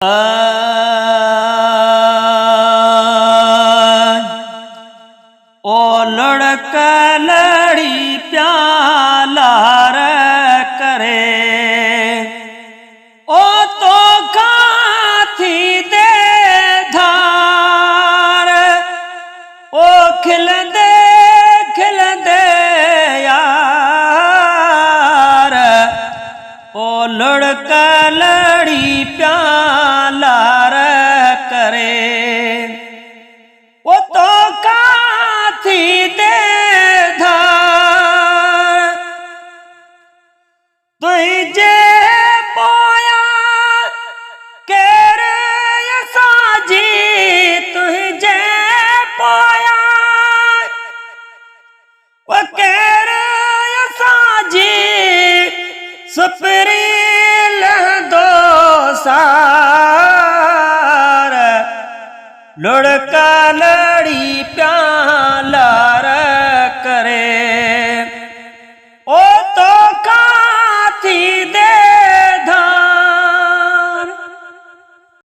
ओ लड़का लड़ी प्याला करे ओ तो खाथी दे धार ओ खिल दे यार ओ लड़का लड़ी प्याला करे वो तो काथी दे धार तुझे पोया केर साजी तुझे पोया वो केर साजी सुपरील दो सार लड़का लड़ी प्याला